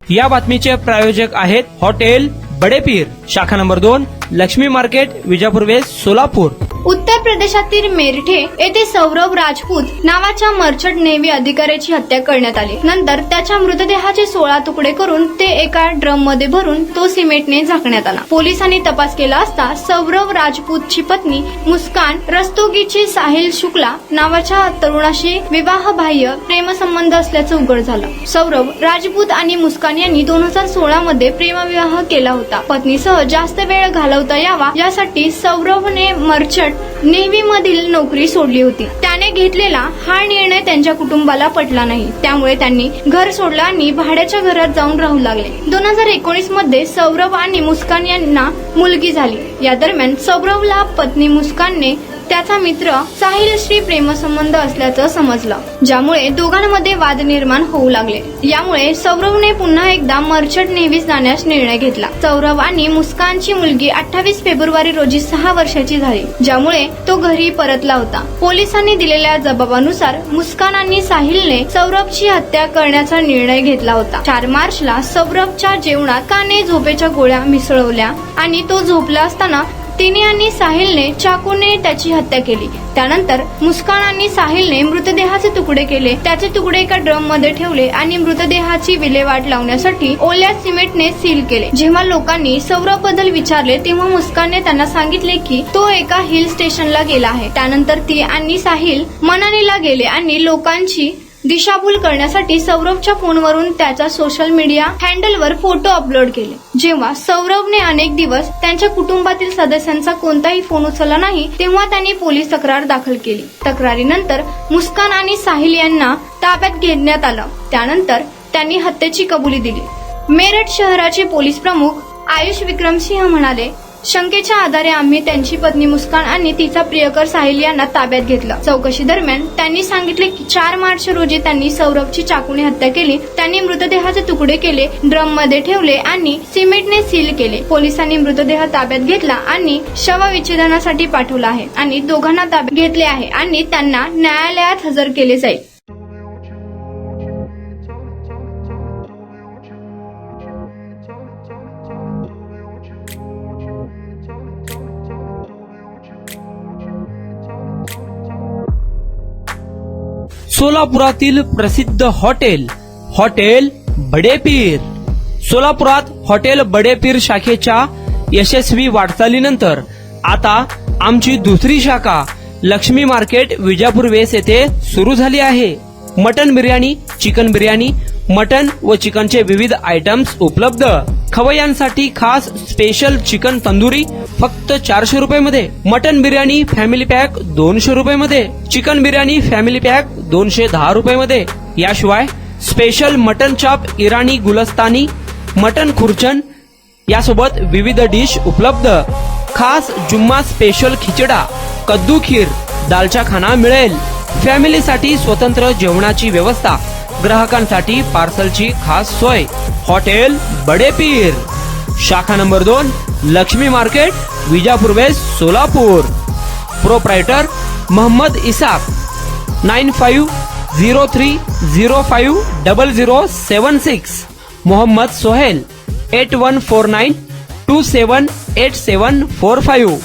या बातमीचे प्रायोजक आहेत हॉटेल बडेपीर, शाखा number 2, Lakshmi market, Vijapur west, Solapur. उत्तर प्रदेशातील मेरठे येथे सौरभ राजपूत नावाच्या मर्चंट नेव्ही अधिकाऱ्याची हत्या करण्यात आली। नंतर त्याच्या मृतदेहाचे 16 तुकडे करून ते एका ड्रम मध्ये भरून तो सिमेंटने झाकण्यात आला। पोलिसांनी तपास केला असता सौरभ राजपूतची पत्नी मुस्कान रस्तोगीची साहिल शुक्ला नावाच्या तरुणाशी विवाहबाह्य प्रेमसंबंध असल्याचं उघड झालं। सौरभ राजपूत आणि मुस्कान यांनी 2016 मध्ये प्रेमविवाह केला होता। पत्नीसह जास्त वेळ घालवता यावा यासाठी सौरभने मर्चंट नेव्ही मधील नोकरी सोडली होती। त्याने घेतलेला हा निर्णय त्यांच्या कुटुंबाला पटला नाही, त्यामुळे त्यांनी घर सोडलं आणि भाड्याच्या घरात जाऊन राहू लागले। 2019 मध्ये सौरभ आणि मुस्कान यांना मुलगी झाली। या दरम्यान सौरभला पत्नी मुस्कानने त्याचा मित्र साहिलशी प्रेमसंबंध असल्याचं समजलं, ज्यामुळे दोघांमध्ये वाद निर्माण होऊ लागले। यामुळे सौरभने पुन्हा एकदा मर्चंट नेव्हीत जाण्यास निर्णय घेतला। सौरभ आणि मुस्कानची मुलगी 28 फेब्रुवारी रोजी 6 वर्षाची झाली, ज्यामुळे तो घरी परतला होता। पोलिसांनी दिलेल्या जबाबानुसार मुस्कान आणि साहिलने सौरभची हत्या करण्याचा निर्णय घेतला होता। 4 मार्चला सौरभच्या जेवणात काने झोपेच्या गोळ्या मिसळवल्या आणि तो झोपला असताना तिने आणि साहिलने चाकूने त्याची हत्या केली। त्यानंतर मुस्कान आणि साहिलने मृतदेहाचे तुकडे केले, त्याचे तुकडे एका ड्रम मध्ये ठेवले आणि मृतदेहाची विल्हेवाट लावण्यासाठी ओल्या सिमेंटने सील केले। जेव्हा लोकांनी सौरभ बद्दल विचारले तेव्हा मुस्कानने त्यांना सांगितले की तो एका हिल स्टेशनला गेला आहे। त्यानंतर ती आणि साहिल मनालीला गेले आणि लोकांची दिशाभूल करण्यासाठी सौरभच्या फोनवरून त्याच्या सोशल मीडिया हँडलवर फोटो अपलोड केले। जेव्हा सौरभने अनेक दिवस त्यांच्या कुटुंबातील सदस्यांचा कोणताही फोन उचलला नाही, तेव्हा त्यांनी पोलीस तक्रार दाखल केली। तक्रारीनंतर मुस्कान आणि साहिल यांना ताब्यात घेण्यात आलं। त्यानंतर त्यांनी हत्येची कबुली दिली। मेरठ शहराचे पोलीस प्रमुख आयुष विक्रमसिंह म्हणाले, शंकेच्या आधारे आम्ही त्यांची पत्नी मुस्कान आणि तिचा प्रियकर साहिल यांना ताब्यात घेतलं। चौकशी दरम्यान त्यांनी सांगितले की 4 मार्च रोजी त्यांनी सौरभची चाकूने हत्या केली। त्यांनी मृतदेहाचे तुकडे केले, ड्रम मध्ये ठेवले आणि सिमेंटने सील केले। पोलिसांनी मृतदेह ताब्यात घेतला आणि शवविच्छेदनासाठी पाठवला आहे आणि दोघांना ताब्यात घेतले आहे आणि त्यांना न्यायालयात हजर केले जाईल। सोलापुरातील प्रसिद्ध हॉटेल बडेपीर। सोलापुरात हॉटेल बडेपीर शाखेच्या यशस्वी वाटचालीनंतर आता आमची दुसरी शाखा लक्ष्मी मार्केट, विजापूर वेस्ट येथे सुरू झाली आहे। Mutton biryani, chicken biryani, mutton व चिकनचे विविध आयटम्स उपलब्ध। खवय्यांसाठी खास स्पेशल चिकन तंदुरी फक्त 400 रुपये मध्ये, मटन बिर्याणी फॅमिली पॅक 200 रुपये मध्ये, चिकन बिर्याणी फॅमिली पॅक 210 रुपये मध्ये। याशिवाय स्पेशल मटन चॉप, इराणी गुलस्तानी, मटन खुर्चन यासोबत विविध डिश उपलब्ध। खास जुम्मा स्पेशल खिचडा, कद्दू खीर, दालचा खाना मिळेल। फॅमिलीसाठी स्वतंत्र जेवणाची व्यवस्था, ग्राहकांसाठी पार्सलची खास सोय। हॉटेल बडेपीर, शाखा number 2, Lakshmi market, Vijapur west, Solapur. Proprietor Mohammad Isaq, 9503050076। Mohammad Sohel, 8149278745।